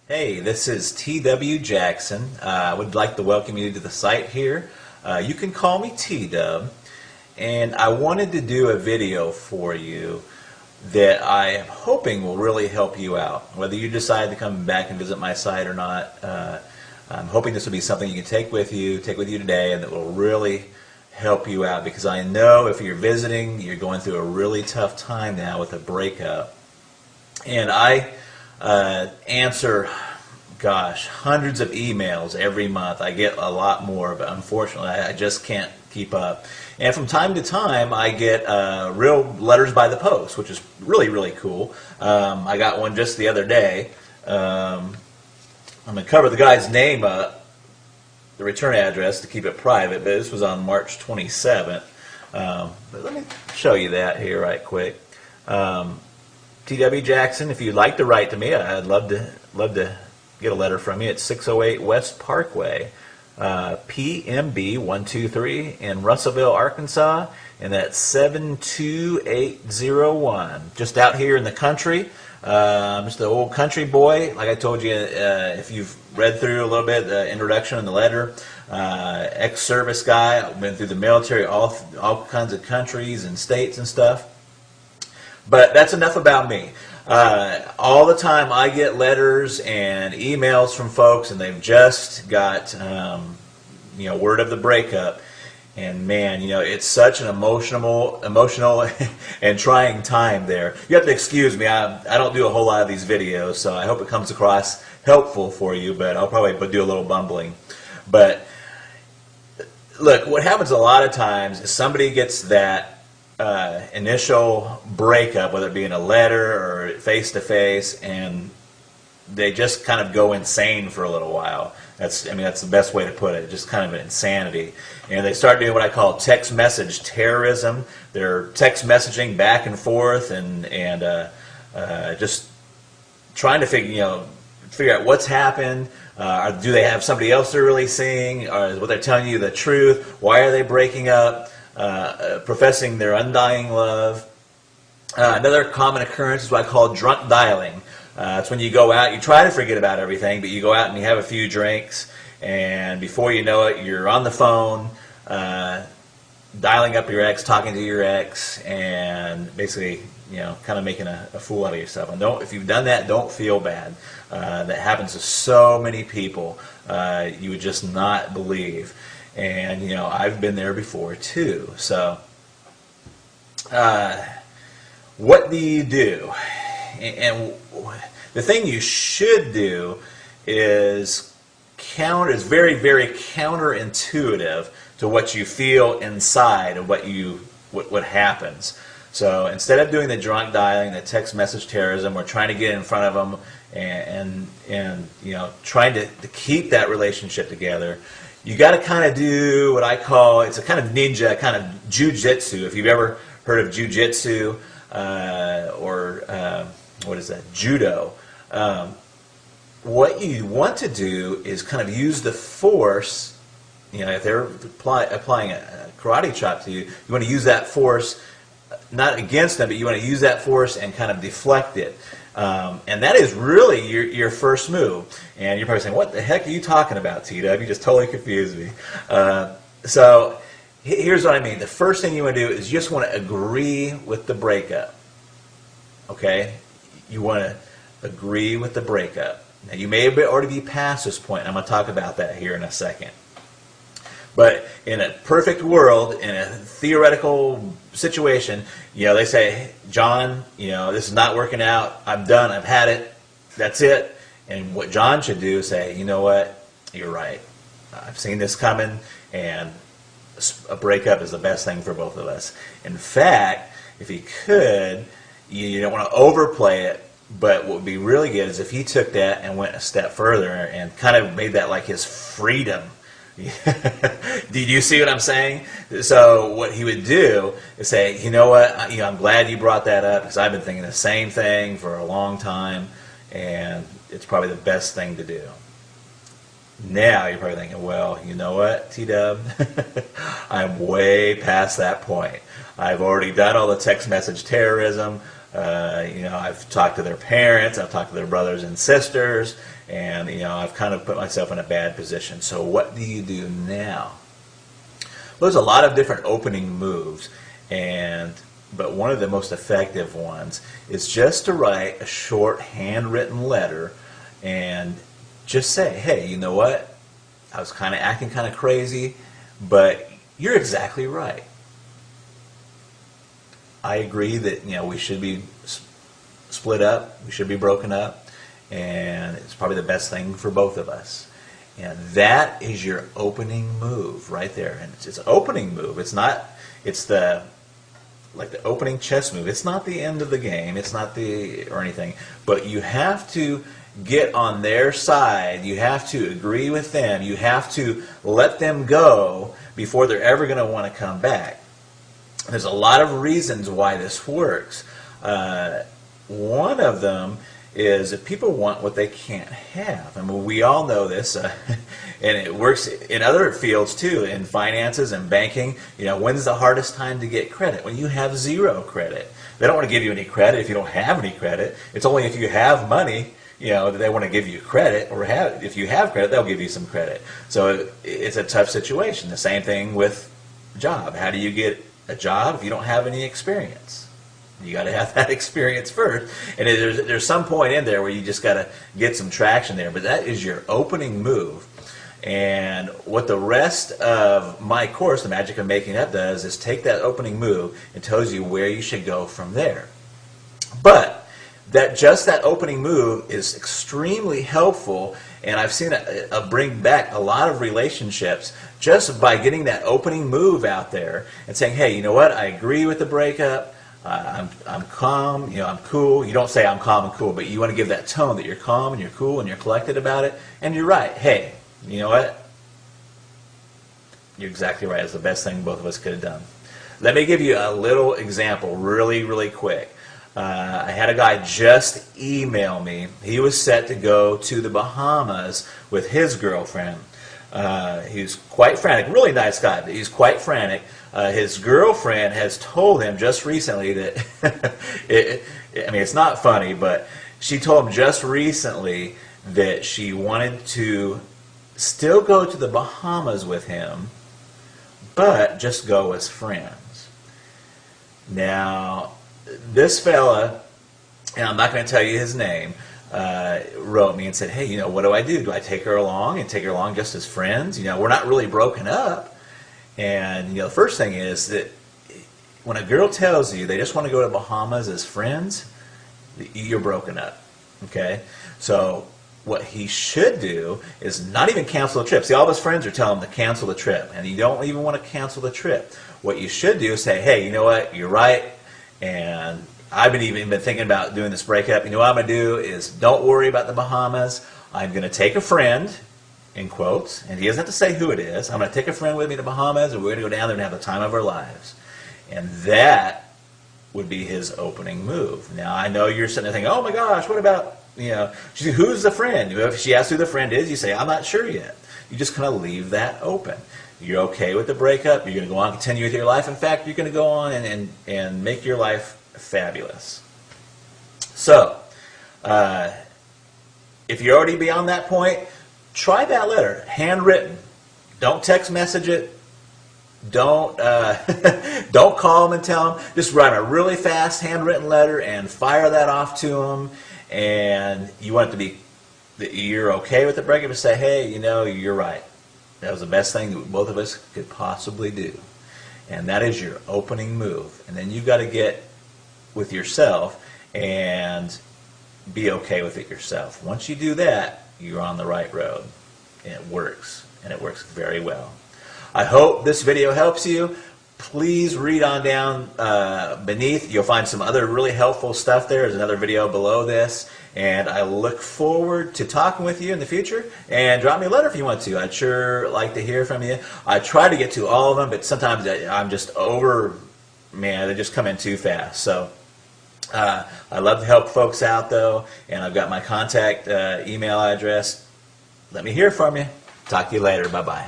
Hey, this is T.W. Jackson. I would like to welcome you to the site here. You can call me T-Dub, and I wanted to do a video for you that I am hoping will really help you out. Whether you decide to come back and visit my site or not, I'm hoping this will be something you can take with you today, and that will really help you out, because I know if you're visiting, you're going through a really tough time now with a breakup. And I answer, gosh, hundreds of emails every month. I get a lot more, but unfortunately I just can't keep up. And from time to time I get real letters by the post, which is really, really cool. I got one just the other day. I'm going to cover the guy's name up, the return address, to keep it private, but this was on March 27th. But let me show you that here right quick. T.W. Jackson, if you'd like to write to me, I'd love to get a letter from you. It's 608 West Parkway, PMB 123 in Russellville, Arkansas, and that's 72801. Just out here in the country. Just an old country boy. Like I told you, if you've read through a little bit the introduction and the letter, ex-service guy, I've been through the military, all kinds of countries and states and stuff. But that's enough about me. All the time I get letters and emails from folks, and they've just got word of the breakup. And man, it's such an emotional and trying time there. You have to excuse me. I don't do a whole lot of these videos, so I hope it comes across helpful for you, but I'll probably do a little bumbling. But look, what happens a lot of times is somebody gets that initial breakup, whether it be in a letter or face-to-face, and they just kind of go insane for a little while. That's the best way to put it, just kind of an insanity. And they start doing what I call text message terrorism. They're text messaging back and forth and just trying to figure out what's happened. Do they have somebody else they're really seeing? Or is what they're telling you the truth? Why are they breaking up? Professing their undying love. Another common occurrence is what I call drunk dialing. It's when you go out, you try to forget about everything, but you go out and you have a few drinks, and before you know it, you're on the phone, dialing up your ex, talking to your ex, and basically, kind of making a fool out of yourself. And if you've done that, don't feel bad. That happens to so many people. You would just not believe. And I've been there before too. So what do you do? And the thing you should do is very, very counterintuitive to what you feel inside of what happens. So instead of doing the drunk dialing, the text message terrorism, or trying to get in front of them and trying to keep that relationship together, you got to kind of do what I call, it's a kind of ninja, kind of jujitsu. If you've ever heard of jujitsu or what is that, judo, what you want to do is kind of use the force. If they're applying a karate chop to you, you want to use that force not against them, but you want to use that force and kind of deflect it. And that is really your first move. And you're probably saying, what the heck are you talking about, T-Dub? You just totally confused me. So here's what I mean. The first thing you want to do is you just want to agree with the breakup. Okay? You want to agree with the breakup. Now, you may already be past this point. I'm going to talk about that here in a second. But in a perfect world, in a theoretical situation, they say, John, this is not working out. I'm done. I've had it. That's it. And what John should do is say, you know what? You're right. I've seen this coming, and a breakup is the best thing for both of us. In fact, if he could, you don't want to overplay it, but what would be really good is if he took that and went a step further and kind of made that like his freedom. Did you see what I'm saying? So what he would do is say, you know what, I'm glad you brought that up, because I've been thinking the same thing for a long time, and it's probably the best thing to do. Now you're probably thinking, well, you know what, T-Dub? I'm way past that point. I've already done all the text message terrorism. I've talked to their parents, I've talked to their brothers and sisters, and I've kind of put myself in a bad position. So what do you do now? Well, there's a lot of different opening moves, but one of the most effective ones is just to write a short handwritten letter and just say, hey, you know what? I was kind of acting kind of crazy, but you're exactly right. I agree that we should be split up, we should be broken up, and it's probably the best thing for both of us. And that is your opening move right there. And it's an opening move. It's like the opening chess move. It's not the end of the game. It's not or anything. But you have to get on their side. You have to agree with them. You have to let them go before they're ever going to want to come back. There's a lot of reasons why this works. One of them is that people want what they can't have. I mean, we all know this, and it works in other fields too, in finances and banking. When's the hardest time to get credit? When you have zero credit. They don't want to give you any credit if you don't have any credit. It's only if you have money, that they want to give you credit, or if you have credit, they'll give you some credit. So it's a tough situation. The same thing with a job. How do you get a job if you don't have any experience? You got to have that experience first, and there's some point in there where you just got to get some traction there. But that is your opening move, and what the rest of my course, The Magic of Making Up, does is take that opening move and tells you where you should go from there. But that opening move is extremely helpful, and I've seen it bring back a lot of relationships just by getting that opening move out there and saying, hey, you know what? I agree with the breakup. I'm calm, I'm cool. You don't say I'm calm and cool, but you want to give that tone that you're calm and you're cool and you're collected about it. And you're right. Hey, you know what? You're exactly right. It's the best thing both of us could have done. Let me give you a little example really, really quick. I had a guy just email me. He was set to go to the Bahamas with his girlfriend. He's quite frantic. Really nice guy, but he's quite frantic. His girlfriend has told him just recently that, it's not funny, but she told him just recently that she wanted to still go to the Bahamas with him, but just go as friends. Now, this fella, and I'm not going to tell you his name, wrote me and said, hey, what do I do? Do I take her along and take her along just as friends? We're not really broken up. And the first thing is that when a girl tells you they just want to go to Bahamas as friends, you're broken up. Okay? So what he should do is not even cancel the trip. See, all of his friends are telling him to cancel the trip, and you don't even want to cancel the trip. What you should do is say, hey, you know what? You're right, and I've even been thinking about doing this breakup. What I'm going to do is don't worry about the Bahamas. I'm going to take a friend, in quotes, and he doesn't have to say who it is. I'm going to take a friend with me to Bahamas, and we're going to go down there and have the time of our lives. And that would be his opening move. Now, I know you're sitting there thinking, oh my gosh, what about, who's the friend? If she asks who the friend is, you say, I'm not sure yet. You just kind of leave that open. You're okay with the breakup. You're going to go on and continue with your life. In fact, you're going to go on and make your life fabulous. So, if you're already beyond that point, try that letter, handwritten. Don't text message it. Don't don't call them and tell them. Just write a really fast handwritten letter and fire that off to them. And you want it to be that you're okay with the breakup, and say, hey, you're right. That was the best thing that both of us could possibly do. And that is your opening move. And then you've got to get with yourself and be okay with it yourself. Once you do that, you're on the right road. And it works. And it works very well. I hope this video helps you. Please read on down beneath. You'll find some other really helpful stuff there. There's another video below this. And I look forward to talking with you in the future. And drop me a letter if you want to. I'd sure like to hear from you. I try to get to all of them, but sometimes I'm just they just come in too fast. So I love to help folks out, though. And I've got my contact email address. Let me hear from you. Talk to you later. Bye-bye.